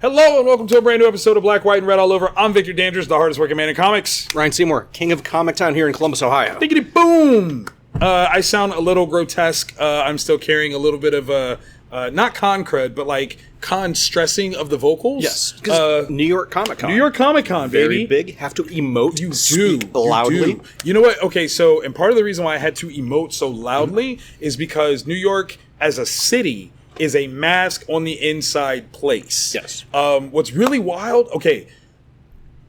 Hello and welcome to a brand new episode of Black, White, and Red All Over. I'm Victor Dandridge, the hardest working man in comics. Ryan Seymore, king of Comic Town here in Columbus, Ohio. Biggity boom! I sound a little grotesque. I'm still carrying a little bit of not con crud, but like con stressing of the vocals. Yes, because New York Comic Con. New York Comic Con, baby. Very big, have to emote, You speak do. loudly. You do. You know what? Okay, so, and part of the reason why I had to emote so loudly is because New York as a city is a mask on the inside place. Yes. What's really wild, okay,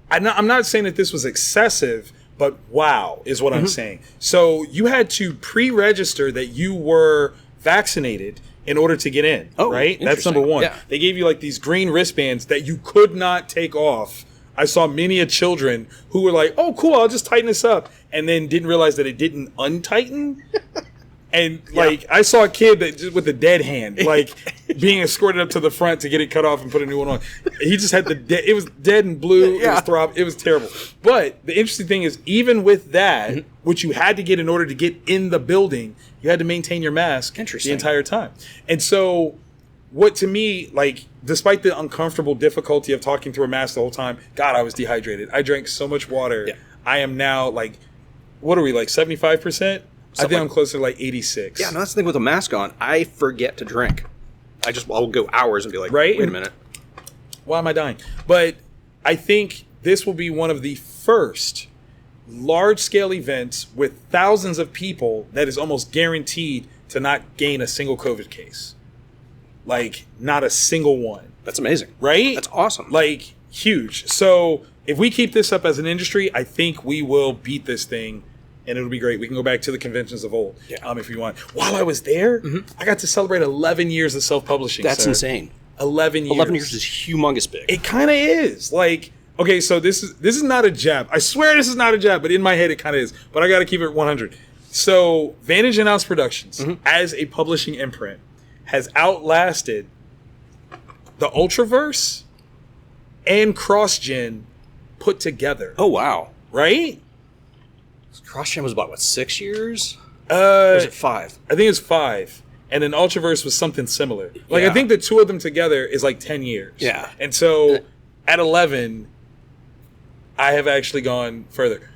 I'm not saying that this was excessive, but wow is what I'm saying. So you had to pre-register that you were vaccinated in order to get in, right? That's number one. Yeah. They gave you like these green wristbands that you could not take off. I saw many children who were like, oh, cool, I'll just tighten this up, and then didn't realize that it didn't untighten. And like I saw a kid that just with a dead hand, like being escorted up to the front to get it cut off and put a new one on. He just had it was dead and blue. Yeah. It was throb. It was terrible. But the interesting thing is, even with that, which you had to get in order to get in the building, you had to maintain your mask the entire time. And so, what to me, like, despite the uncomfortable difficulty of talking through a mask the whole time, God, I was dehydrated. I drank so much water. Yeah. I am now like, what are we, like 75%? I think I'm closer to like 86. Yeah, no, that's the thing with a mask on. I forget to drink. I'll go hours and be like, wait a minute. Why am I dying? But I think this will be one of the first large-scale events with thousands of people that is almost guaranteed to not gain a single COVID case. Like, not a single one. That's amazing. Right? That's awesome. Like, huge. So, if we keep this up as an industry, I think we will beat this thing. And it'll be great. We can go back to the conventions of old, if we want. While I was there, I got to celebrate 11 years of self-publishing. That's insane. 11 years. 11 years is humongous big. It kind of is. Like, okay, so this is not a jab. I swear this is not a jab, but in my head it kind of is. But I got to keep it 100. So Vantage Announced Productions, as a publishing imprint, has outlasted the Ultraverse and CrossGen put together. Oh, wow. Right? CrossGen was about, 6 years? Or was it 5? I think it's 5. And then Ultraverse was something similar. Like, I think the two of them together is like 10 years. Yeah. And so at 11, I have actually gone further.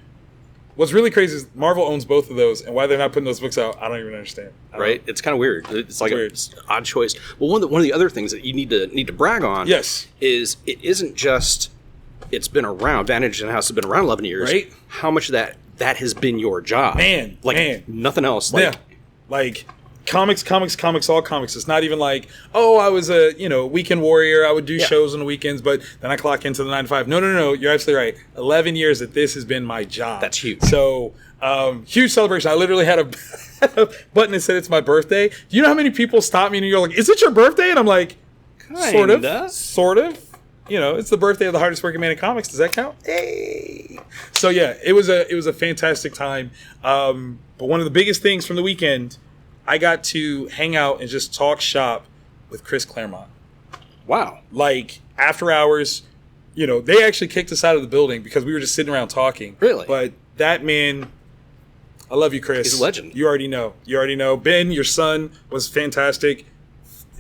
What's really crazy is Marvel owns both of those, and why they're not putting those books out, I don't even understand. Right? It's kind of weird. It's like an odd choice. Well, one of the other things that you need to brag on is it isn't just it's been around. Vantage and House has been around 11 years. Right? How much of that has been your job. Man. Nothing else. Like comics, all comics. It's not even like, oh, I was a, weekend warrior. I would do shows on the weekends, but then I clock into the 9 to 5. No. You're absolutely right. 11 years that this has been my job. That's huge. So, huge celebration. I literally had a button that said it's my birthday. Do you know how many people stop me and you're like, is it your birthday? And I'm like, sort of. It's the birthday of the hardest working man in comics. Does that count? Hey. So yeah, it was a fantastic time. But one of the biggest things from the weekend, I got to hang out and just talk shop with Chris Claremont. Wow. Like after hours, they actually kicked us out of the building because we were just sitting around talking. Really? But that man, I love you, Chris. He's a legend. You already know. Ben, your son, was fantastic.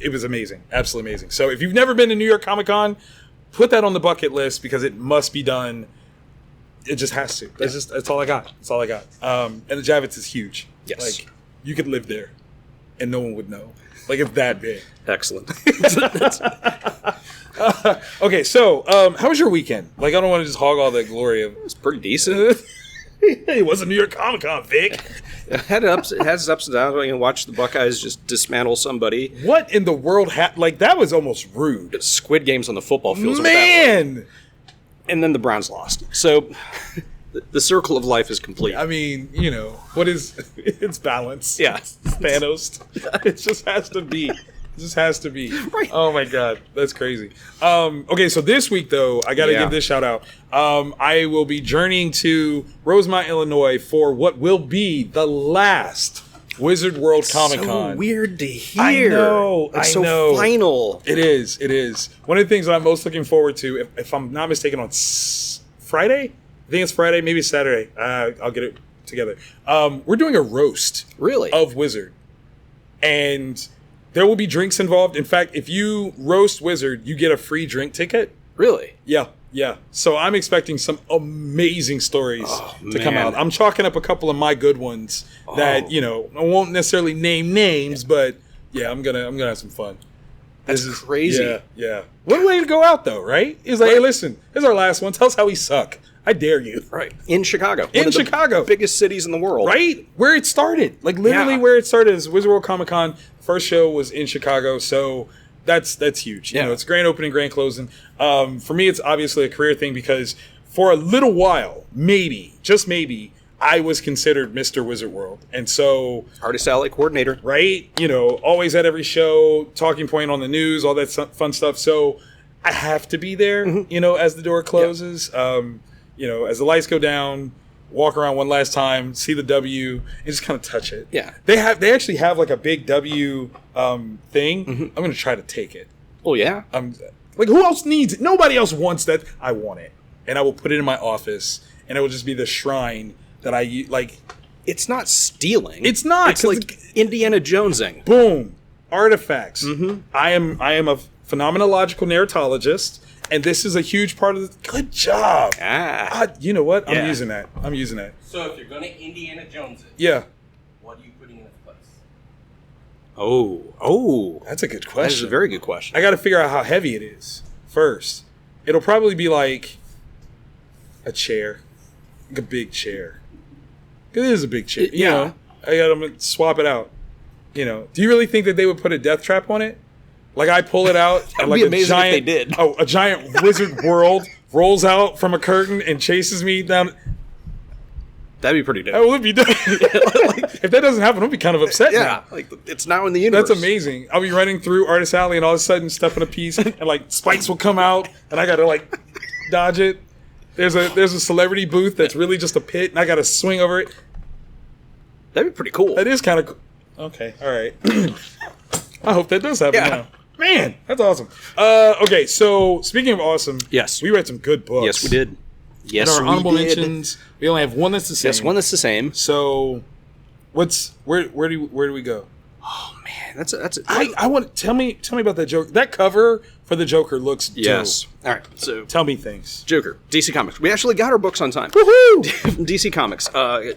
It was amazing. Absolutely amazing. So if you've never been to New York Comic Con, put that on the bucket list because it must be done. It just has to. That's all I got. And the Javits is huge. Yes. Like, you could live there and no one would know. Like, it's that big. Excellent. Okay, so how was your weekend? Like, I don't want to just hog all the glory of it. It was pretty decent. It wasn't New York Comic Con, Vic. It has its ups and downs. Watch the Buckeyes just dismantle somebody. What in the world? Like, that was almost rude. Squid Games on the football fields. Man! And then the Browns lost. So the circle of life is complete. I mean, what is... It's balance. Yeah. It's Thanos. It just has to be. Right. Oh, my God. That's crazy. Okay, so this week, though, I got to give this shout out. I will be journeying to Rosemont, Illinois for what will be the last Wizard World Comic Con. So weird to hear. I know. It's so final. It is. One of the things that I'm most looking forward to, if I'm not mistaken, on Friday? I think it's Friday, maybe Saturday. I'll get it together. We're doing a roast. Really? Of Wizard. And There will be drinks involved. In fact, if you roast Wizard, you get a free drink ticket. Really? Yeah. Yeah. So I'm expecting some amazing stories to come out. I'm chalking up a couple of my good ones that, you know, I won't necessarily name names, but yeah, I'm gonna have some fun. This is crazy. Yeah. What a way to go out, though, right? It's like, hey, listen, here's our last one. Tell us how we suck. I dare you. Right. In Chicago. In Chicago. Biggest cities in the world. Right? Where it started. Like, literally where it started is Wizard World Comic Con. First show was in Chicago, so that's huge. You know, it's grand opening, grand closing. For me, it's obviously a career thing because for a little while, maybe, just maybe, I was considered Mr. Wizard World. And so... Artist ally coordinator. Right? You know, always at every show, talking point on the news, all that fun stuff. So I have to be there, you know, as the door closes. You know, as the lights go down, walk around one last time, see the W, and just kind of touch it. Yeah. They actually have like a big W thing. I'm going to try to take it. Oh, yeah? Like, who else needs it? Nobody else wants that. I want it. And I will put it in my office, and it will just be the shrine that I like. It's not stealing. It's not. It's like Indiana Jonesing. Boom. Artifacts. I am a phenomenological narratologist, and this is a huge part of the... Good job. You know what? I'm using that. So if you're going to Indiana Jones it, yeah. what are you putting in its place? Oh. That's a good question. That is a very good question. I got to figure out how heavy it is first. It'll probably be like a chair. Like a big chair. It is a big chair. You know, I'm going to swap it out. You know, do you really think that they would put a death trap on it? Like I pull it out and like be amazing if they did. A giant Wizard World rolls out from a curtain and chases me down. That'd be pretty dope. That would be dope. Like, if that doesn't happen, I'll be kind of upset now. Like it's now in the universe. That's amazing. I'll be running through Artist Alley and all of a sudden step in a piece and like spikes will come out and I gotta like dodge it. There's a celebrity booth that's really just a pit and I gotta swing over it. That'd be pretty cool. That is kind of cool. Okay, all right. I hope that does happen now. Man, that's awesome. Okay, so speaking of awesome, yes, we read some good books. Yes, we did. Yes, and our honorable mentions. We only have one that's the same. Yes, one that's the same. So, where do we go? Oh man, that's a I want tell me about that Joker. That cover for the Joker looks dope. All right, so tell me things. Joker, DC Comics. We actually got our books on time. Woohoo! DC Comics.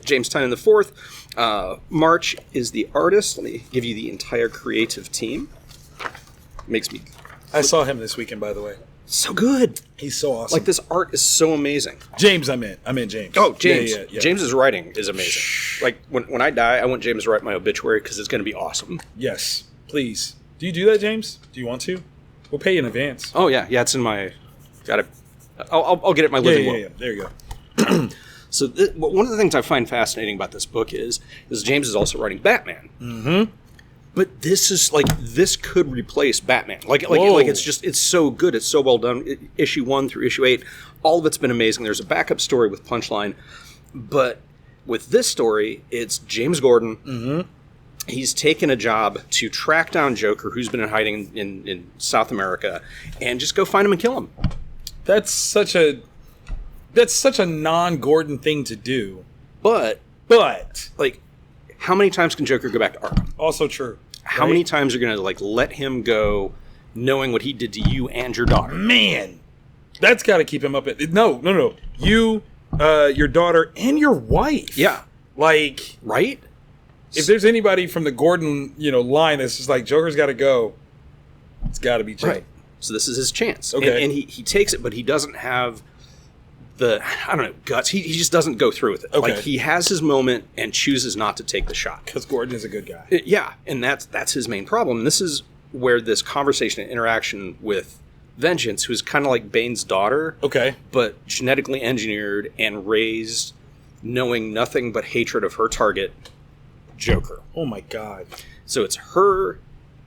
James Tynion IV. March is the artist. Let me give you the entire creative team. Makes me. I saw him this weekend, by the way. So good. He's so awesome. Like this art is so amazing. James, I meant James. Oh, James. Yeah. James's writing is amazing. Like when I die, I want James to write my obituary because it's going to be awesome. Yes, please. Do you do that, James? Do you want to? We'll pay you in advance. Oh yeah, it's in my. Got it. I'll get it in my living will. Yeah. There you go. So one of the things I find fascinating about this book is James is also writing Batman. Mm-hmm. But this could replace Batman. Like it's so good. It's so well done. Issue 1 through issue 8, all of it's been amazing. There's a backup story with Punchline, but with this story, it's James Gordon. Mm-hmm. He's taken a job to track down Joker, who's been in hiding in South America, and just go find him and kill him. That's such a non-Gordon thing to do. But like, how many times can Joker go back to Arkham? Also true. How many times are you going to let him go, knowing what he did to you and your daughter? Man, that's got to keep him up at. No. You, your daughter, and your wife. Yeah, like right. If there's anybody from the Gordon, line that's just like Joker's got to go, it's got to be Joe. Right. So this is his chance. Okay, and he takes it, but he doesn't have the guts. He just doesn't go through with it. Okay. Like he has his moment and chooses not to take the shot because Gordon is a good guy. Yeah, and that's his main problem. And this is where this conversation and interaction with Vengeance, who's kind of like Bane's daughter, but genetically engineered and raised knowing nothing but hatred of her target, Joker. Oh my God! So it's her,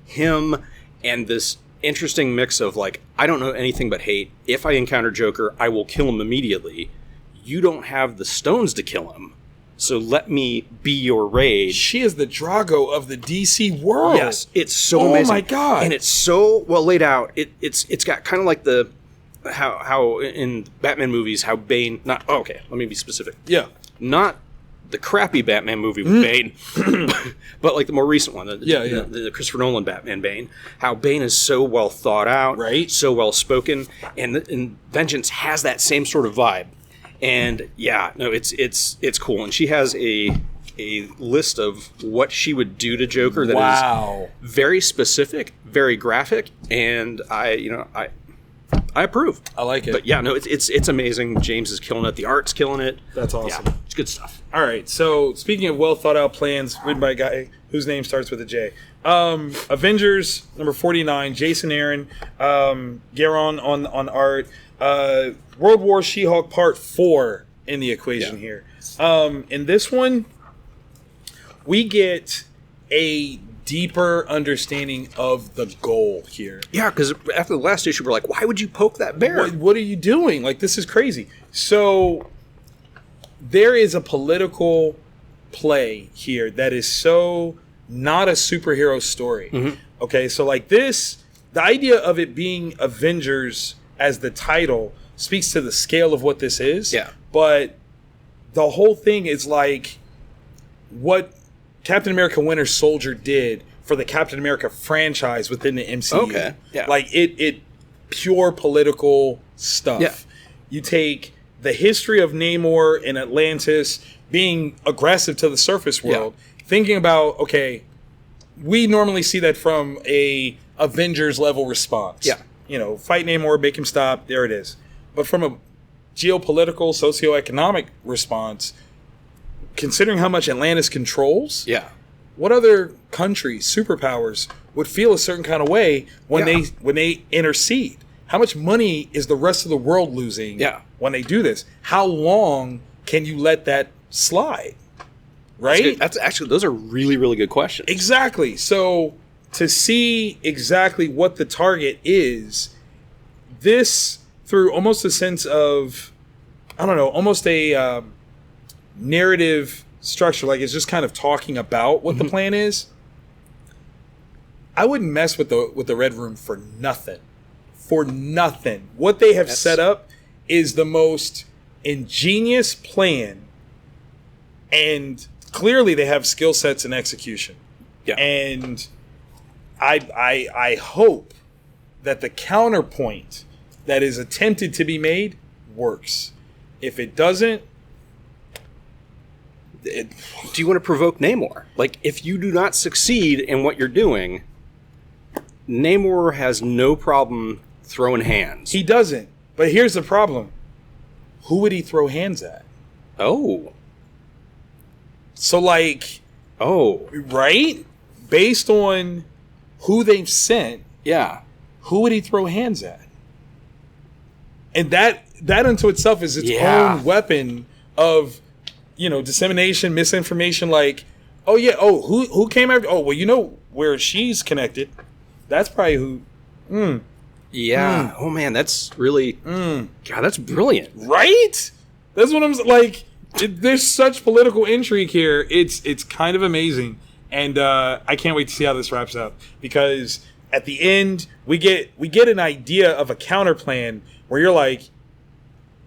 him, and this interesting mix of like, I don't know anything but hate. If I encounter Joker, I will kill him immediately. You don't have the stones to kill him, so let me be your rage. She is the Drago of the DC world. Yes, it's so amazing. Oh my God! And it's so well laid out. It's got kind of like the how in Batman movies how Bane let me be specific. Yeah, not the crappy Batman movie with Bane, but like the more recent one, the Christopher Nolan Batman Bane, how Bane is so well thought out, right? So well spoken, and Vengeance has that same sort of vibe, and it's cool, and she has a list of what she would do to Joker that is very specific, very graphic, and I approve. I like it. But yeah, no, it's amazing. James is killing it. The art's killing it. That's awesome. Yeah, it's good stuff. All right. So speaking of well thought out plans written by a guy whose name starts with a J. Avengers number 49, Jason Aaron, Guerin on art. World War She-Hulk Part 4 in the equation here. In this one, we get a deeper understanding of the goal here. Yeah, because after the last issue, we're like, why would you poke that bear? What are you doing? Like, this is crazy. So there is a political play here that is so not a superhero story. Mm-hmm. Okay, so like this, the idea of it being Avengers as the title speaks to the scale of what this is. Yeah. But the whole thing is like what Captain America Winter Soldier did for the Captain America franchise within the MCU. Okay. Yeah. Like it pure political stuff. Yeah. You take the history of Namor and Atlantis being aggressive to the surface world, thinking about, okay, we normally see that from a Avengers level response. Yeah. You know, fight Namor, make him stop, there it is. But from a geopolitical, socioeconomic response, considering how much Atlantis controls, what other countries, superpowers, would feel a certain kind of way when they intercede? How much money is the rest of the world losing when they do this? How long can you let that slide? Right? That's actually, those are really, really good questions. Exactly. So to see exactly what the target is, this through almost a sense of, I don't know, almost a narrative structure, like it's just kind of talking about what the plan is. I wouldn't mess with the Red Room for nothing. For nothing. What they have set up is the most ingenious plan, and clearly they have skill sets and execution. Yeah. And I hope that the counterpoint that is attempted to be made works. If it doesn't, do you want to provoke Namor? Like, if you do not succeed in what you're doing, Namor has no problem throwing hands. He doesn't. But here's the problem. Who would he throw hands at? Oh. So, like... Oh. Right? Based on who they've sent, who would he throw hands at? And that unto itself is its own weapon of, dissemination, misinformation. Like, who came after? Oh, well, where she's connected. That's probably who. Yeah. Oh man, that's really. God, that's brilliant. Right? That's what I'm like. There's such political intrigue here. It's kind of amazing, and I can't wait to see how this wraps up, because at the end we get an idea of a counter plan where you're like,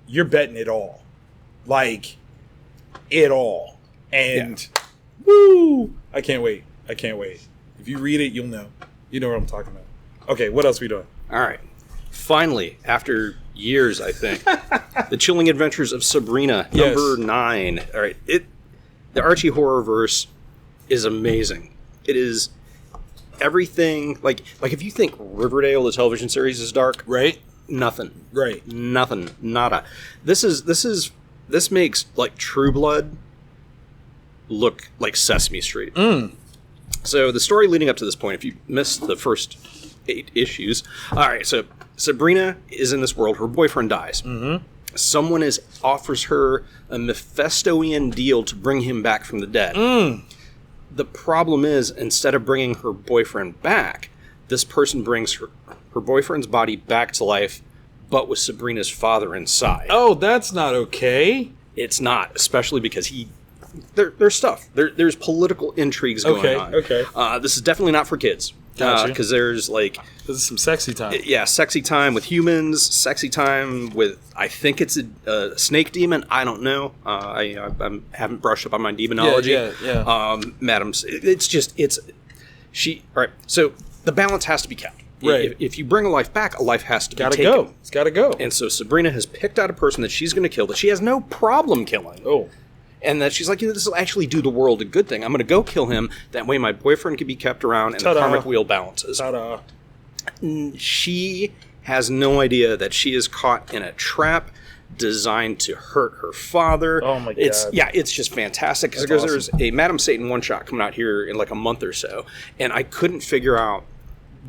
you're betting it all, like it all, and woo! I can't wait. If you read it, you'll know. You know what I'm talking about. Okay, what else are we doing? All right. Finally, after years, I think, The Chilling Adventures of Sabrina, number 9. All right. The Archie horrorverse is amazing. It is everything. Like if you think Riverdale, the television series, is dark, right? Nothing. Right. Nothing. Nada. This makes like True Blood look like Sesame Street. So the story leading up to this point, if you missed the first 8 issues, all right. So Sabrina is in this world. Her boyfriend dies. Mm-hmm. Someone offers her a Mephistoian deal to bring him back from the dead. The problem is, instead of bringing her boyfriend back, this person brings her boyfriend's body back to life, but with Sabrina's father inside. Oh, that's not okay. It's not, especially because there's stuff. There's political intrigues going on. Okay. This is definitely not for kids. Because there's like... This is some sexy time. Yeah, sexy time with humans, sexy time with, I think it's a snake demon. I don't know. I haven't brushed up on my demonology. Yeah. Madam's, all right, so the balance has to be kept. Right. If you bring a life back, a life has to be taken. It's got to go. And so Sabrina has picked out a person that she's going to kill that she has no problem killing. Oh. And that she's like, this will actually do the world a good thing. I'm going to go kill him. That way my boyfriend can be kept around and the karmic wheel balances. Ta-da. She has no idea that she is caught in a trap designed to hurt her father. Oh my god! It's just fantastic because there's a Madam Satan one shot coming out here in like a month or so, and I couldn't figure out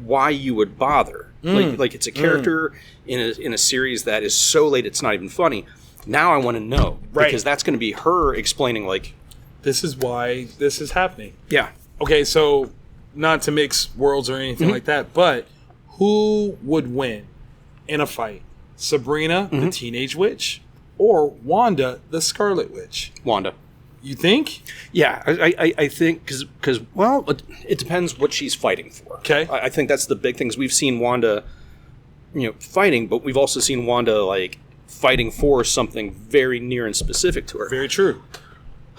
why you would bother. Like it's a character in a series that is so late it's not even funny. Now I want to know because that's going to be her explaining like this is why this is happening. Yeah. Okay, so not to mix worlds or anything like that, but who would win in a fight? Sabrina, the Teenage Witch, or Wanda, the Scarlet Witch? Wanda. You think? Yeah, I think because well, it depends what she's fighting for. Okay. I think that's the big things. We've seen Wanda, fighting, but we've also seen Wanda like fighting for something very near and specific to her. Very true.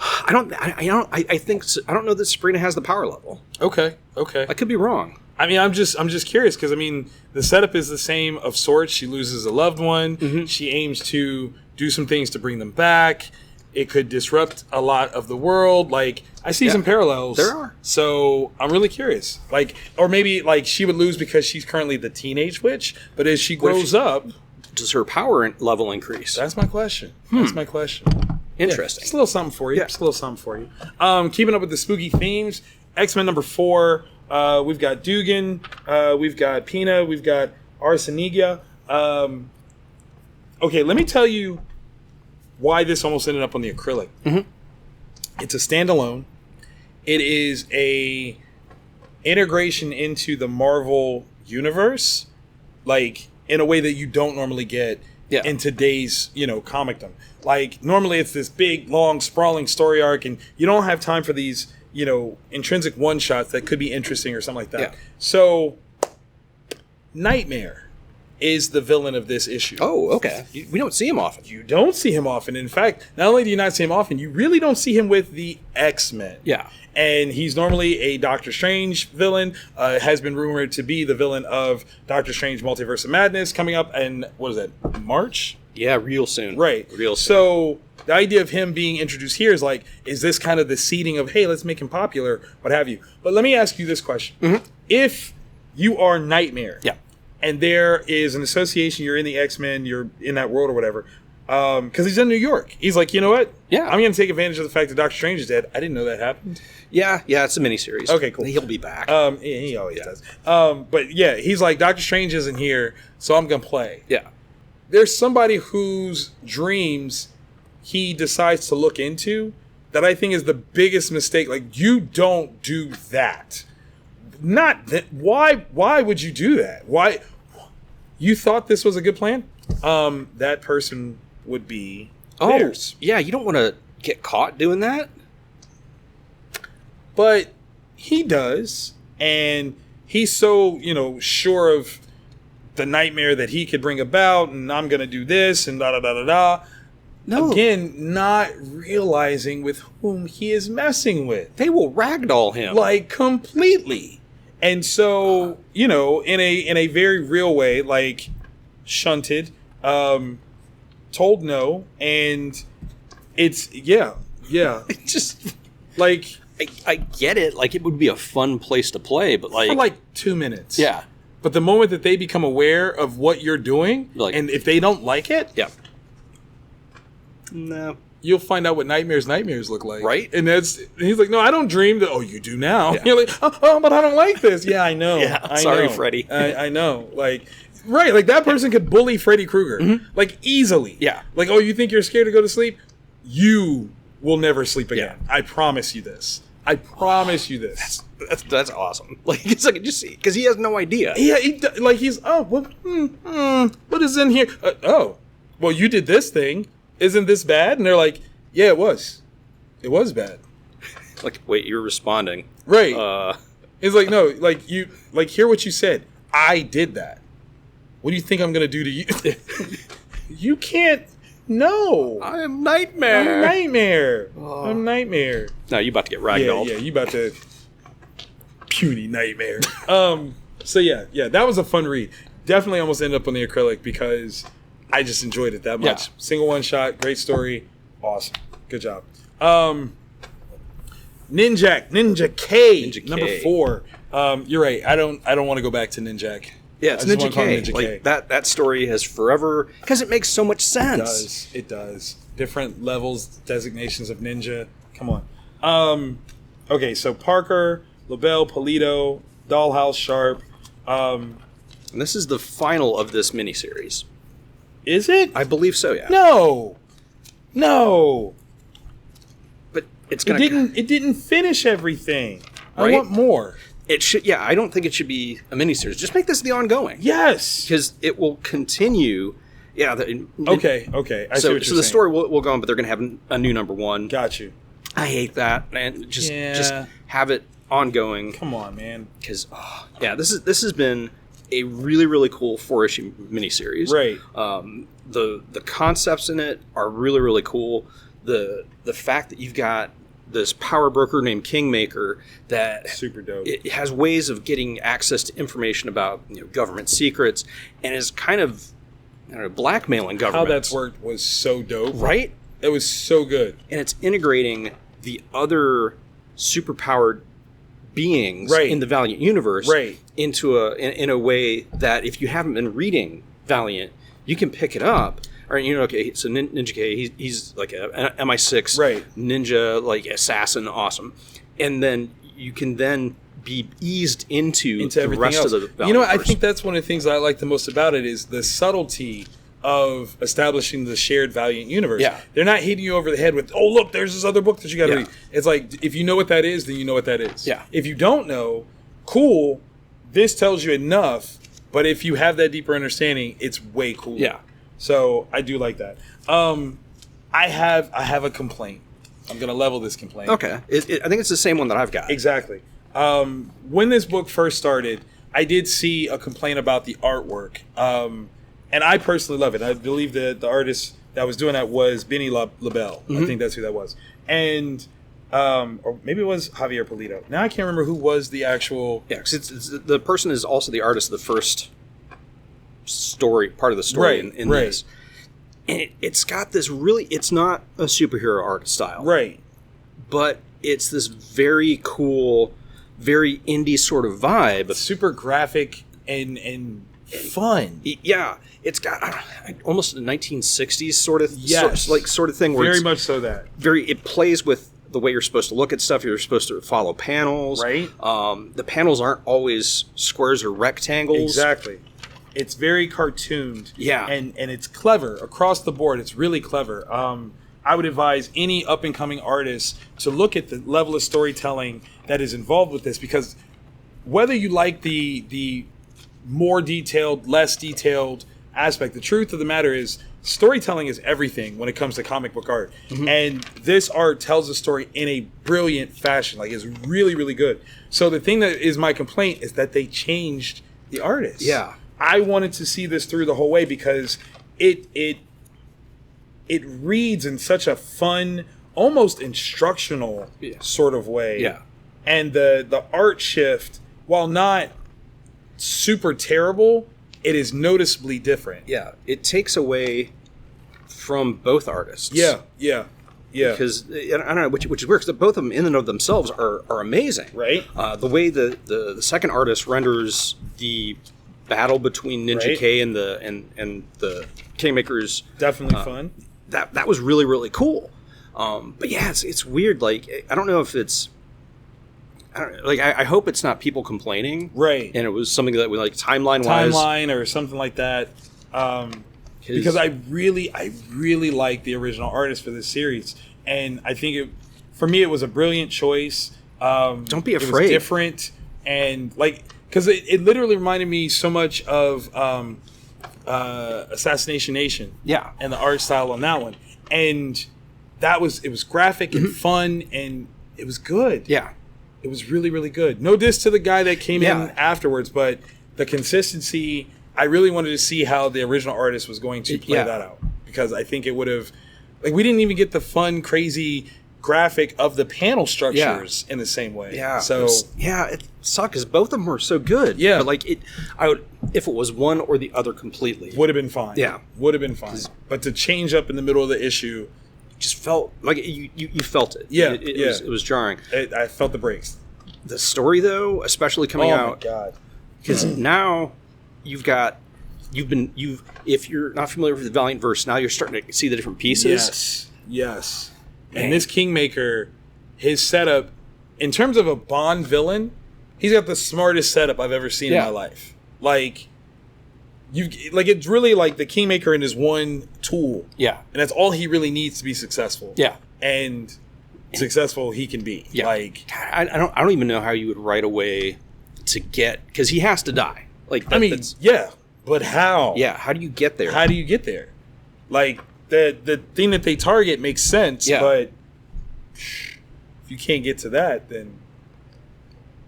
I don't know that Sabrina has the power level. Okay. I could be wrong. I mean, I'm just curious because the setup is the same of sorts. She loses a loved one. She aims to do some things to bring them back. It could disrupt a lot of the world. Like I see some parallels. There are. So I'm really curious. Like, or maybe like she would lose because she's currently the Teenage Witch, but as she grows up, does her power level increase? That's my question. That's my question. Interesting. Just a little something for you. Yeah. Just a little something for you. Keeping up with the spooky themes, X-Men number 4. We've got Dugan. We've got Pina. We've got Arseniga. Okay, let me tell you why this almost ended up on the Acrylic. It's a standalone. It is a integration into the Marvel universe, like in a way that you don't normally get in today's, comicdom. Like normally it's this big, long, sprawling story arc, and you don't have time for these, intrinsic one-shots that could be interesting or something like that. Yeah. So, Nightmare is the villain of this issue. Oh, okay. We don't see him often. You don't see him often. In fact, not only do you not see him often, you really don't see him with the X-Men. Yeah. And he's normally a Doctor Strange villain, has been rumored to be the villain of Doctor Strange Multiverse of Madness coming up in, what is that, March? Yeah, real soon. Right. Real soon. So the idea of him being introduced here is like, is this kind of the seeding of, hey, let's make him popular, what have you. But let me ask you this question. If you are Nightmare, and there is an association, you're in the X-Men, you're in that world or whatever, because he's in New York. He's like, you know what? Yeah. I'm going to take advantage of the fact that Doctor Strange is dead. I didn't know that happened. Yeah, it's a miniseries. Okay, cool. He'll be back. He always does. But yeah, he's like, Doctor Strange isn't here, so I'm going to play. Yeah. There's somebody whose dreams he decides to look into that I think is the biggest mistake. Like, you don't do that. Not that. Why would you do that? Why? You thought this was a good plan? That person would be theirs. Yeah, you don't want to get caught doing that. But he does, and he's so, sure of the nightmare that he could bring about, and I'm going to do this, and da-da-da-da-da. No. Again, not realizing with whom he is messing with. They will ragdoll him. Like, completely. And so, in a very real way, like, shunted, told no, and it's, It's just, like... I get it. Like, it would be a fun place to play, but like... For like 2 minutes. Yeah. But the moment that they become aware of what you're doing, and if they don't like it... Yeah. No. You'll find out what nightmares look like. Right? And he's like, no, I don't dream that. Oh, you do now. Yeah. You're like, oh, but I don't like this. Yeah, I know. Sorry, Freddy. I know. Like, right. Like, that person could bully Freddy Krueger. Like, easily. Yeah. Like, oh, you think you're scared to go to sleep? You will never sleep again. Yeah. I promise you this. I promise you this. That's awesome. Like, it's like, just because he has no idea. Yeah, he's, what is in here? Well, you did this thing. Isn't this bad? And they're like, yeah, it was. It was bad. Like, wait, you're responding. Right. It's like, no, like you, like hear what you said. I did that. What do you think I'm gonna do to you? You can't. No. I am Nightmare. I'm Nightmare. I'm Nightmare. No, you about to get ragdolled. Yeah, you about to puny Nightmare. So yeah, that was a fun read. Definitely almost ended up on the Acrylic because I just enjoyed it that much. Yeah. Single one shot, great story, awesome, good job. Ninjak K, number 4. You're right. I don't want to go back to Ninjak. Yeah, it's Ninja K. Like that story has forever, because it makes so much sense. It does. Different levels, designations of ninja. Come on. Okay, so Parker, LaBelle, Polito, Dollhouse, Sharp. And this is the final of this miniseries. Is it? I believe so. Yeah. No. But it's gonna. It didn't finish everything. Right? I want more. It should. Yeah, I don't think it should be a miniseries. Just make this the ongoing. Yes, because it will continue. Yeah. Okay. I see what you're saying. The story will go on, but they're going to have a new number 1. Got you. I hate that, man. Just have it ongoing. Come on, man. Because this has been a really, really cool 4-issue miniseries. Right. The concepts in it are really, really cool. The fact that you've got this power broker named Kingmaker that super dope. It has ways of getting access to information about government secrets and is kind of blackmailing government. How that's worked was so dope. Right? It was so good. And it's integrating the other superpowered beings in the Valiant universe into in a way that if you haven't been reading Valiant, you can pick it up. Or okay, so Ninja K, he's like an MI6 ninja, like assassin, awesome, and then you can then be eased into the rest else. of the Valiant universe. I universe. think that's one of the things I like the most about it is the subtlety of establishing the shared Valiant universe. Yeah. They're not hitting you over the head with, oh, look, there's this other book that you got to read. It's like, if you know what that is, then you know what that is. Yeah. If you don't know, cool, this tells you enough, but if you have that deeper understanding, it's way cooler. Yeah. So I do like that. I have a complaint. I'm going to level this complaint. Okay. I think it's the same one that I've got. Exactly. When this book first started, I did see a complaint about the artwork. And I personally love it. I believe that the artist that was doing that was Benny LaBelle. I think that's who that was. And, or maybe it was Javier Polito. Now I can't remember who was the actual... Yeah, because the person is also the artist of the first part of the story in this. And it's got this really... It's not a superhero art style. Right. But it's this very cool, very indie sort of vibe. Super graphic and fun. Yeah. It's got almost a 1960s sort of sort of thing. Where very much so that. It plays with the way you're supposed to look at stuff. You're supposed to follow panels. Right. The panels aren't always squares or rectangles. Exactly. It's very cartooned. Yeah. And it's clever across the board. It's really clever. I would advise any up-and-coming artist to look at the level of storytelling that is involved with this, because whether you like the more detailed, less detailed aspect, the truth of the matter is storytelling is everything when it comes to comic book art. And this art tells a story in a brilliant fashion. Like, it's really, really good. So the thing that is my complaint is that they changed the artist. Yeah. I wanted to see this through the whole way because it reads in such a fun, almost instructional sort of way. Yeah. And the art shift, while not super terrible, it is noticeably different. Yeah. It takes away from both artists. Yeah. Because I don't know, which is weird, because both of them in and of themselves are amazing. Right. The way the second artist renders the battle between Ninja K and the Kingmakers, definitely fun. That was really, really cool. But yeah, it's weird. Like, I don't know if it's, I hope it's not people complaining, right? And it was something that we like timeline or something like that. Because I really like the original artist for this series, and I think for me it was a brilliant choice. Don't be afraid. It was different, and because it literally reminded me so much of Assassination Nation. Yeah. And the art style on that one. And it was graphic and fun, and it was good. Yeah. It was really, really good. No diss to the guy that came in afterwards, but the consistency, I really wanted to see how the original artist was going to play that out. Because I think it would have, like, we didn't even get the fun, crazy graphic of the panel structures in the same way. Yeah. So it sucked because both of them were so good. Yeah. But, like, if it was one or the other completely. Would have been fine. Yeah. Would have been fine. But to change up in the middle of the issue, just felt like you felt it. Yeah, it was jarring. I felt the breaks. The story, though, especially coming out. Oh my god! Because now if you're not familiar with the Valiant verse, now you're starting to see the different pieces. Yes. And this Kingmaker, his setup, in terms of a Bond villain, he's got the smartest setup I've ever seen in my life. Like. It's really like the Kingmaker in his one tool. Yeah. And that's all he really needs to be successful. Yeah. And successful he can be. Yeah. Like I don't even know how you would write a way to get, because he has to die. Like but how? Yeah, how do you get there? How do you get there? Like the thing that they target makes sense, but if you can't get to that, then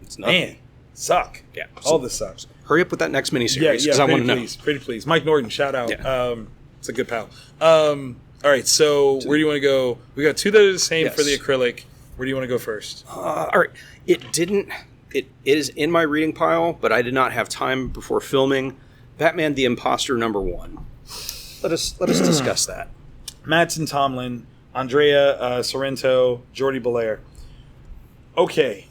it's nothing. Suck. Yeah. All this sucks. Hurry up with that next miniseries because I want to know. Pretty please. Mike Norton, shout out. Yeah. It's a good pal. All right, so where do you want to go? We got two that are the same for the acrylic. Where do you want to go first? All right. It is in my reading pile, but I did not have time before filming. Batman the Impostor #1. Let us discuss that. Mattson Tomlin, Andrea Sorrento, Jordi Belair. Okay.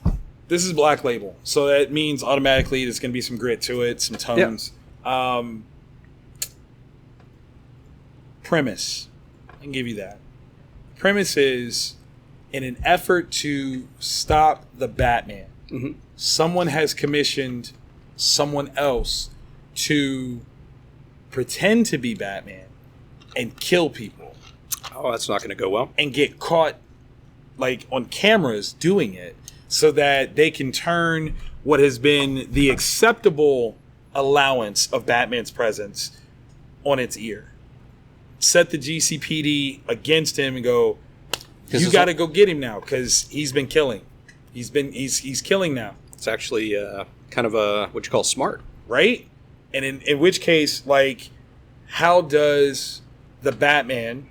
This is Black Label, so that means automatically there's going to be some grit to it, some tones. Yep. Premise. I can give you that. Premise is, in an effort to stop the Batman, someone has commissioned someone else to pretend to be Batman and kill people. Oh, that's not going to go well. And get caught, like, on cameras doing it. So that they can turn what has been the acceptable allowance of Batman's presence on its ear. Set the GCPD against him and go, you got to go get him now because he's been killing. He's killing now. It's actually kind of what you call smart. Right? And in which case, like, how does the Batman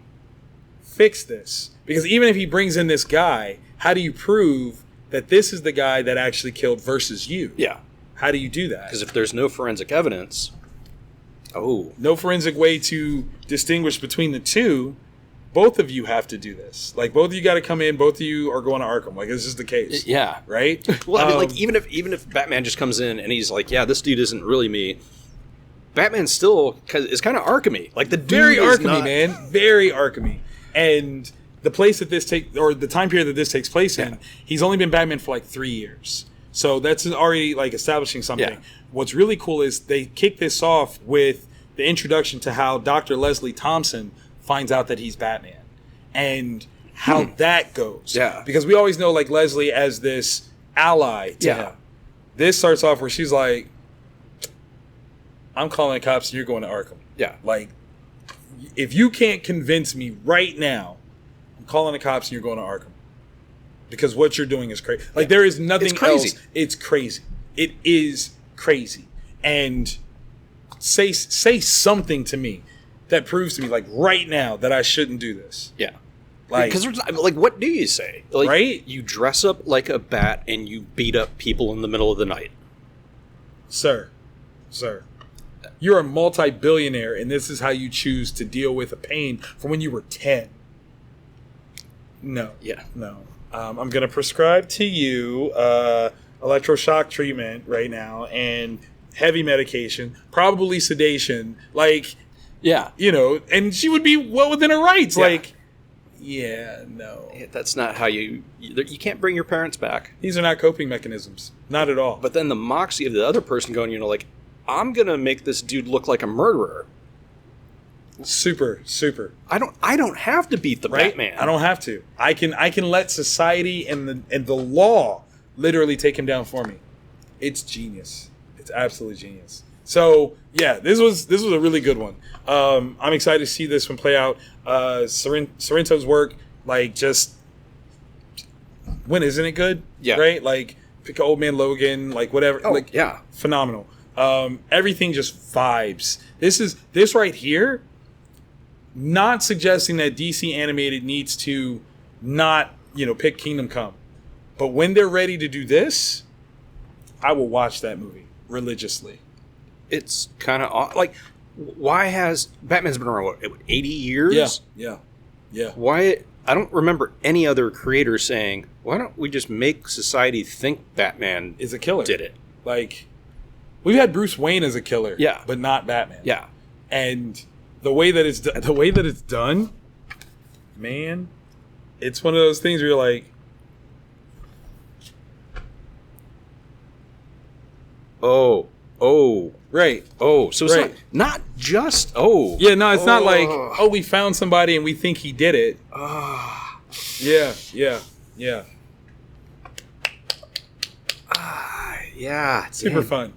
fix this? Because even if he brings in this guy, how do you prove that this is the guy that actually killed versus you? Yeah. How do you do that? Because if there's no forensic evidence, no forensic way to distinguish between the two, both of you have to do this. Like, both of you got to come in, both of you are going to Arkham. Like, this is the case. Yeah. Right? Well, I mean, like, even if Batman just comes in and he's like, yeah, this dude isn't really me, Batman still is kind of Arkham-y. Like, the dude very is Arkham-y, man. Very Arkham-y. And the place that this the time period that this takes place in, he's only been Batman for like 3 years. So that's already like establishing something. Yeah. What's really cool is they kick this off with the introduction to how Dr. Leslie Thompson finds out that he's Batman and how that goes. Yeah. Because we always know like Leslie as this ally to him. This starts off where she's like, I'm calling the cops and you're going to Arkham. Yeah. Like, if you can't convince me right now, calling the cops and you're going to Arkham because what you're doing is crazy. Like, there is nothing else. It's crazy. It is crazy. And say something to me that proves to me, like, right now that I shouldn't do this. Yeah. Like, because like, what do you say? Like, right? You dress up like a bat and you beat up people in the middle of the night. Sir, you're a multi-billionaire and this is how you choose to deal with a pain from when you were 10. No. Yeah. No. I'm going to prescribe to you electroshock treatment right now and heavy medication, probably sedation. Like, you know, and she would be well within her rights. Yeah. Like, no. That's not how you can't bring your parents back. These are not coping mechanisms. Not at all. But then the moxie of the other person going, you know, like, I'm going to make this dude look like a murderer. Super. I don't have to beat the Batman. I don't have to. I can let society and the law literally take him down for me. It's genius. It's absolutely genius. So yeah, this was a really good one. I'm excited to see this one play out. Sorrento's work, like, just when isn't it good? Yeah. Right? Like, pick Old Man Logan, like whatever. Oh, like, yeah. Phenomenal. Everything just vibes. This right here, not suggesting that DC Animated needs to not, pick Kingdom Come. But when they're ready to do this, I will watch that movie religiously. It's kind of like, why has Batman's been around, what, 80 years? Yeah. Why? I don't remember any other creator saying, why don't we just make society think Batman is a killer? Did it. Like, we've had Bruce Wayne as a killer, yeah, but not Batman. Yeah. And the way that it's done, man, it's one of those things where you're like, oh, right. Oh, so it's right. not just, Yeah, no, it's not like, we found somebody and we think he did it. Yeah. Yeah. Super fun.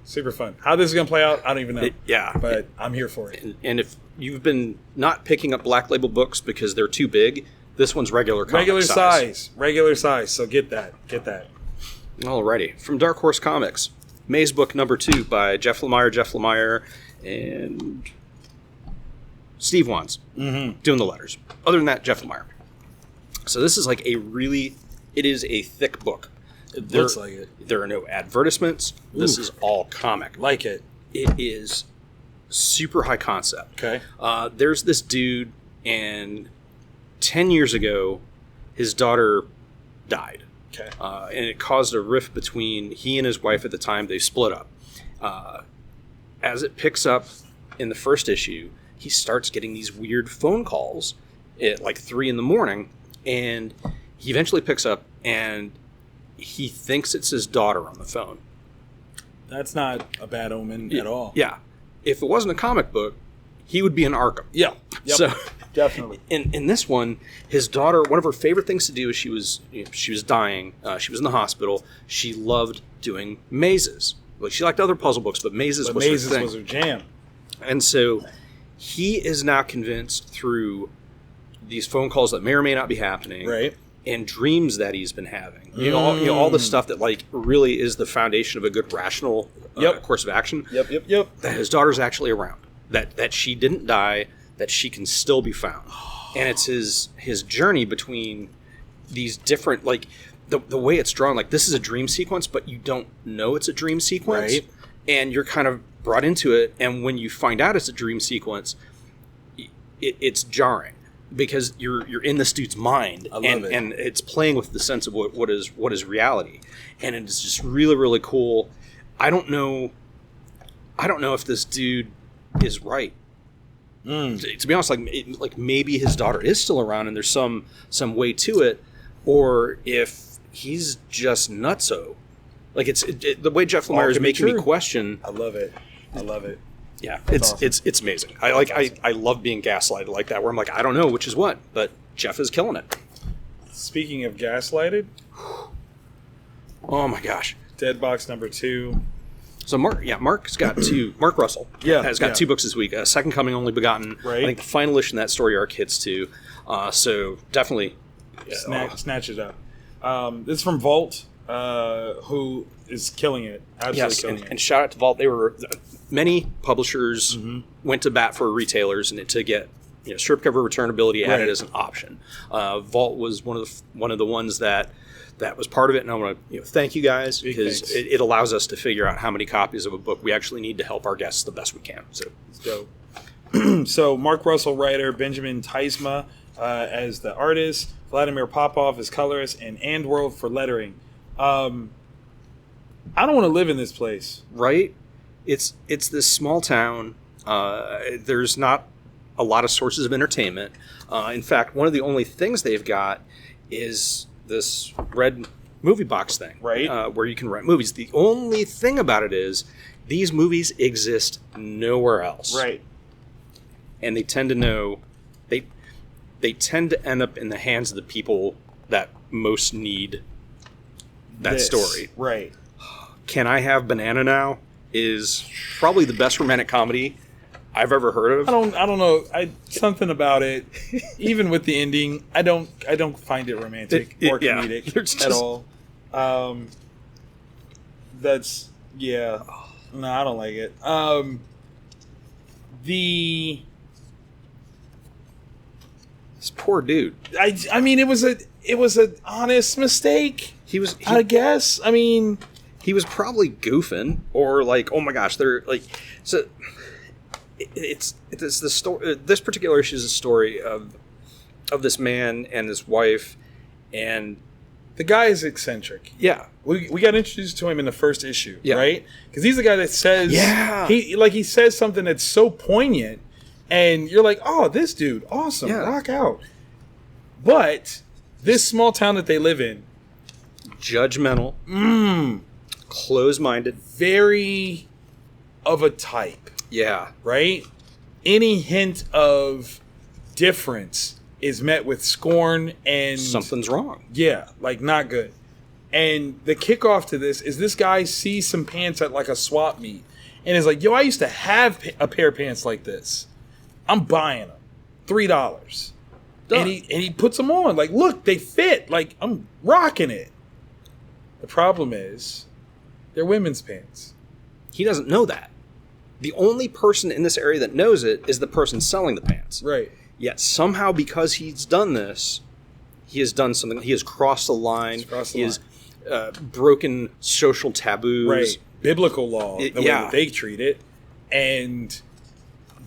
How this is going to play out, I don't even know. Yeah. But I'm here for it. And if you've been not picking up Black Label books because they're too big, this one's regular size. Regular size. So get that. Alrighty. From Dark Horse Comics, Mazebook #2 by Jeff Lemire, and Steve Wands doing the letters. Other than that, Jeff Lemire. So this is like it is a thick book. Looks like it. There are no advertisements. This is all comic. Like it. It is super high concept. Okay. There's this dude, and 10 years ago, his daughter died. Okay. And it caused a rift between he and his wife at the time. They split up. As it picks up in the first issue, he starts getting these weird phone calls at like 3 a.m, and he eventually picks up, and he thinks it's his daughter on the phone. That's not a bad omen at all. Yeah. If it wasn't a comic book, he would be in Arkham. Yeah. Yep. So definitely. In this one, his daughter, one of her favorite things to do is she was dying. She was in the hospital. She loved doing mazes. Like, she liked other puzzle books, but mazes was her thing. Was her jam. And so he is now convinced through these phone calls that may or may not be happening, right, and dreams that he's been having. All the stuff that like really is the foundation of a good rational course of action. Yep. That his daughter's actually around. That she didn't die. That she can still be found. And it's his journey between these different, like, the way it's drawn. Like, this is a dream sequence, but you don't know it's a dream sequence, right? And you're kind of brought into it. And when you find out it's a dream sequence, it's jarring. Because you're in this dude's mind, and it's playing with the sense of what is reality, and it's just really, really cool. I don't know if this dude is right. To be honest, like maybe his daughter is still around, and there's some way to it, or if he's just nutso. Like it's the way Jeff Lemire is making me question. I love it. Yeah, That's awesome. It's amazing. I love being gaslighted like that, where I'm like, I don't know which is what, but Jeff is killing it. Speaking of gaslighted, oh my gosh, Deadbox #2. So Mark's got two. Mark Russell has got 2 books this week. Second Coming, Only Begotten. Right. I think the final issue in that story arc hits 2. So definitely snatch it up. This is from Vault, who is killing it. Absolutely killing it. And shout out to Vault. They were many publishers went to bat for retailers and to get strip cover returnability added as an option. Vault was one of the ones that was part of it, and I want to thank you guys, because it allows us to figure out how many copies of a book we actually need to help our guests the best we can. So it's dope. So Mark Russell writer, Benjamin Teisma as the artist, Vladimir Popov as colorist, and Andworld for lettering. I don't want to live in this place. Right? It's this small town. There's not a lot of sources of entertainment. In fact, one of the only things they've got is this red movie box thing, right? Where you can rent movies. The only thing about it is these movies exist nowhere else, right? And they tend to know they tend to end up in the hands of the people that most need that story, right? Can I Have Banana Now is probably the best romantic comedy I've ever heard of. I don't know. Something about it, even with the ending, I don't find it romantic or comedic at all. That's yeah. No, I don't like it. This poor dude. I mean, it was an honest mistake. I guess. I mean, he was probably goofing, or like, oh my gosh, they're like, so. It's the story. This particular issue is a story of this man and his wife, and the guy is eccentric. Yeah, we got introduced to him in the first issue, right? Because he's the guy that says, he says something that's so poignant, and you're like, oh, this dude, awesome, rock out. But this small town that they live in, judgmental, close-minded, very of a type. Yeah. Right? Any hint of difference is met with scorn and... something's wrong. Yeah, like not good. And the kickoff to this guy sees some pants at like a swap meet and is like, yo, I used to have a pair of pants like this. I'm buying them. $3. And he puts them on. Like, look, they fit. Like, I'm rocking it. The problem is, they're women's pants. He doesn't know that. The only person in this area that knows it is the person selling the pants. Right. Yet somehow, because he's done this, he has done something. He has crossed the line. He has broken social taboos. Right. Biblical law, the way that they treat it. And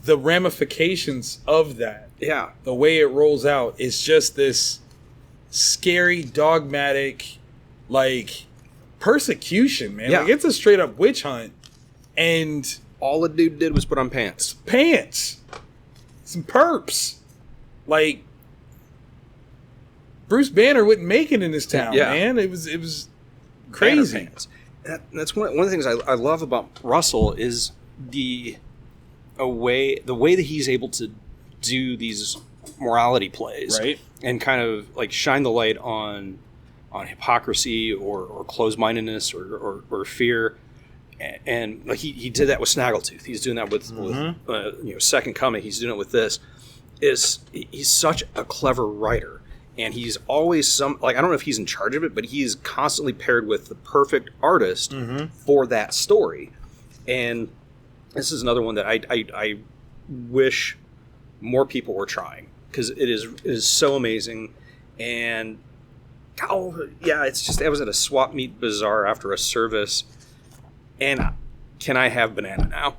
the ramifications of that, the way it rolls out, is just this scary, dogmatic, like, persecution, man. Like, it's a straight up witch hunt. And... all the dude did was put on pants. Some perps. Like, Bruce Banner wouldn't make it in this town, man. It was crazy. That's one of the things I love about Russell is the way that he's able to do these morality plays, right? And kind of like shine the light on hypocrisy or closed-mindedness or fear. And like he did that with Snaggletooth. He's doing that with Second Coming. He's doing it with this. He's such a clever writer, and he's always I don't know if he's in charge of it, but he's constantly paired with the perfect artist for that story. And this is another one that I wish more people were trying, because it is so amazing. And it's just, I was at a swap meet bazaar after a service. And can I have banana now?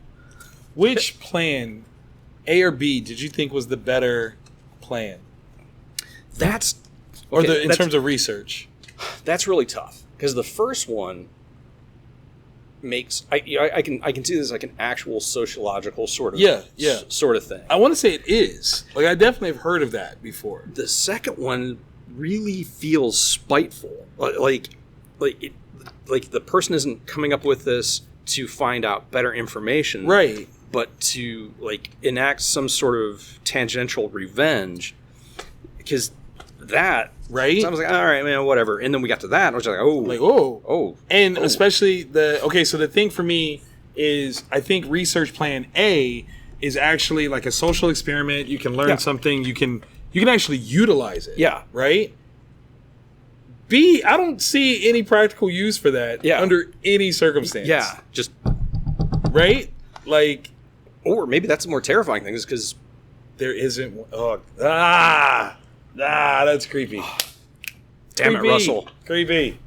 Which plan, A or B, did you think was the better plan? In terms of research? That's really tough, because the first one makes I can see this like an actual sociological sort of sort of thing. I want to say it is. Like, I definitely have heard of that before. The second one really feels spiteful. Like the person isn't coming up with this to find out better information, right? But to like enact some sort of tangential revenge, because that, right? So I was like, all right, man, whatever. And then we got to that, and I was like, and especially so the thing for me is, I think research plan A is actually like a social experiment. You can learn something. You can actually utilize it. Yeah. Right. B, I don't see any practical use for that under any circumstance. Yeah, just... right? Like... or maybe that's the more terrifying thing, is because... there isn't... that's creepy. Damn it, Russell. Creepy.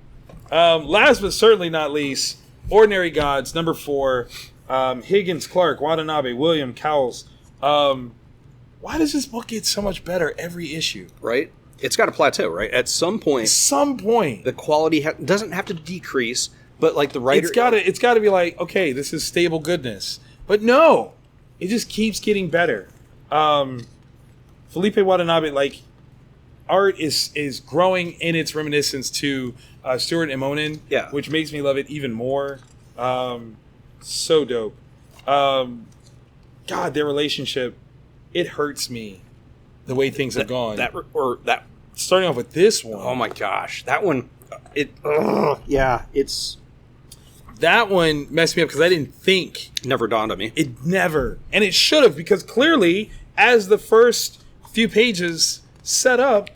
Last but certainly not least, Ordinary Gods, number 4. Higgins, Clark, Watanabe, William, Cowles. Why does this book get so much better every issue? Right? It's got a plateau, right? At some point, the quality doesn't have to decrease, but like the writer, it's got to be like, okay, this is stable goodness. But no, it just keeps getting better. Felipe Watanabe, like, art is growing in its reminiscence to Stuart Immonen, which makes me love it even more. So dope. God, their relationship, it hurts me the way things have gone. That starting off with this one. Oh my gosh, that one. That one messed me up because I didn't think. Never dawned on me. It never, and it should have, because clearly, as the first few pages set up,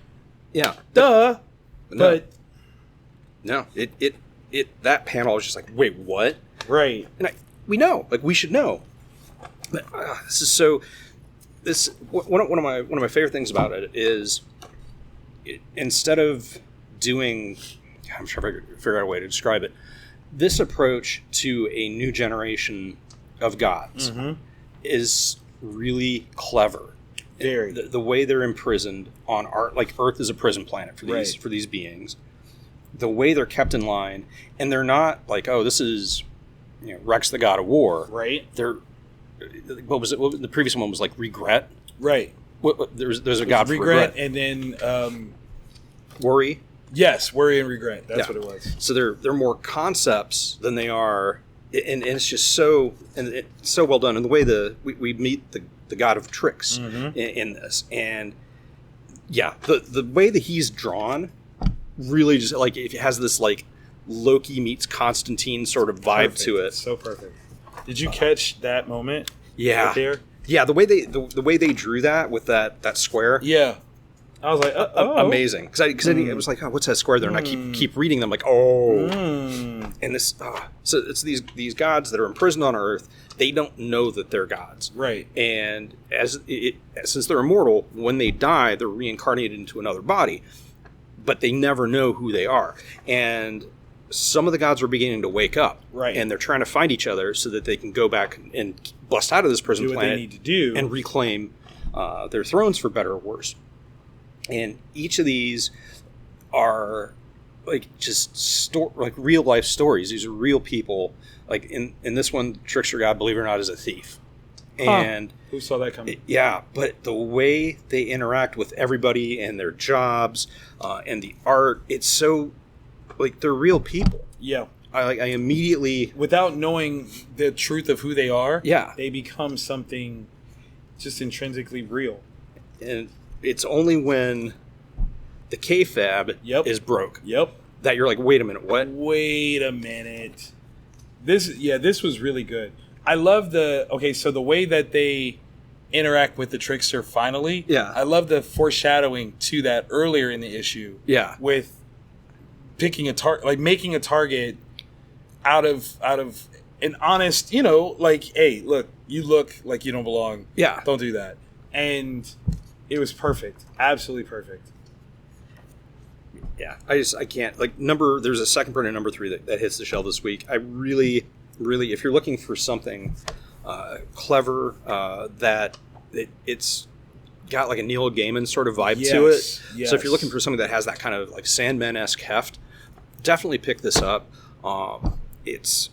but no, it that panel, I was just like, wait, what? Right. And we know, like, we should know. But this is so. One of my favorite things about it is, instead of doing, I'm sure if I could figure out a way to describe it, this approach to a new generation of gods is really clever. Very. The way they're imprisoned on like Earth is a prison planet for these beings. The way they're kept in line, and they're not like, oh, this is, Rex the god of war. Right. They're, what was it? The previous one was like regret. Right. There's a god for regret, and then worry. Yes, worry and regret. That's what it was. So they're more concepts than they are, and it's just so well done. And the way we meet the god of tricks in this, and the way that he's drawn, really just like it has this like Loki meets Constantine sort of vibe to it. So perfect. Did you catch that moment? Yeah. Right there? Yeah, the way they drew that with that square. Yeah. I was like, amazing. Because it was like, oh, what's that square there? And I keep reading them like, and this. So it's these gods that are imprisoned on Earth. They don't know that they're gods. Right. And since they're immortal, when they die, they're reincarnated into another body. But they never know who they are. And some of the gods are beginning to wake up. Right. And they're trying to find each other so that they can go back and bust out of this prison planet. They need to do. And reclaim their thrones, for better or worse. And each of these are like just like real life stories. These are real people. Like in this one, Trickster God, believe it or not, is a thief. And who saw that coming? Yeah, but the way they interact with everybody and their jobs and the art, it's so like they're real people. Yeah. I immediately, without knowing the truth of who they are, yeah, they become something just intrinsically real. And it's only when the kayfabe is broke that you're like, wait a minute, what? Wait a minute. This was really good. I love so the way that they interact with the trickster finally. Yeah. I love the foreshadowing to that earlier in the issue. Yeah. With picking a target, like making a target out of an honest, like, hey, look, you look like you don't belong. Yeah. Don't do that. And it was perfect. Absolutely perfect. Yeah. I can't, like, there's a second print of number 3 that hits the shelf this week. I really, if you're looking for something clever, that it's got like a Neil Gaiman sort of vibe to it. Yes. So if you're looking for something that has that kind of like Sandman-esque heft, definitely pick this up. It's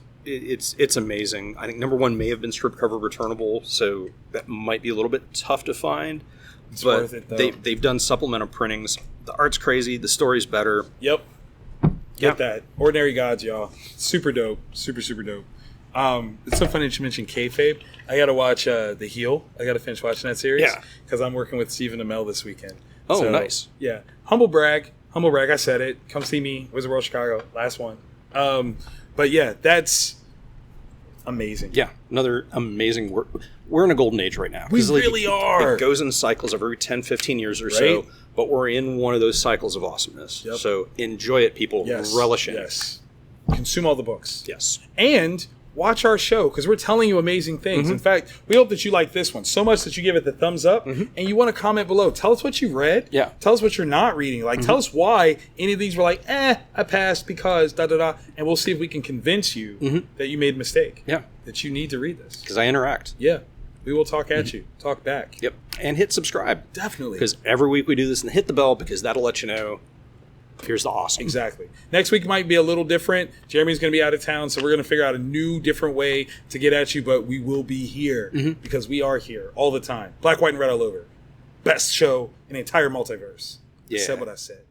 amazing. I think number 1 may have been strip cover returnable, so that might be a little bit tough to find. It's but worth it, though. They've done supplemental printings. The art's crazy. The story's better. Yep. Get that. Ordinary Gods, y'all. Super dope. Super, super dope. It's so funny that you mentioned kayfabe. I got to watch The Heel. I got to finish watching that series. Yeah. Because I'm working with Stephen Amell this weekend. Oh, so, nice. Yeah. Humble brag. I said it. Come see me. Wizard World Chicago. Last one. But yeah, that's amazing. Yeah. Another amazing work. We're in a golden age right now. We really are. It goes in cycles of every 10, 15 years or so. But we're in one of those cycles of awesomeness. Yep. So enjoy it, people. Yes. Relish it. Yes. Consume all the books. Yes. And watch our show, because we're telling you amazing things. In fact, we hope that you like this one so much that you give it the thumbs up, and you want to comment below. Tell us what you read. Yeah. Tell us what you're not reading. Like, tell us why any of these were like, I passed because da-da-da. And we'll see if we can convince you that you made a mistake. Yeah. That you need to read this. Because I interact. Yeah. We will talk at you. Talk back. Yep. And hit subscribe. Definitely. Because every week we do this, and hit the bell, because that'll let you know here's the awesome. Exactly. Next week might be a little different. Jeremy's going to be out of town, so we're going to figure out a new, different way to get at you, but we will be here because we are here all the time. Black, white, and red all over. Best show in the entire multiverse. Yeah. I said what I said.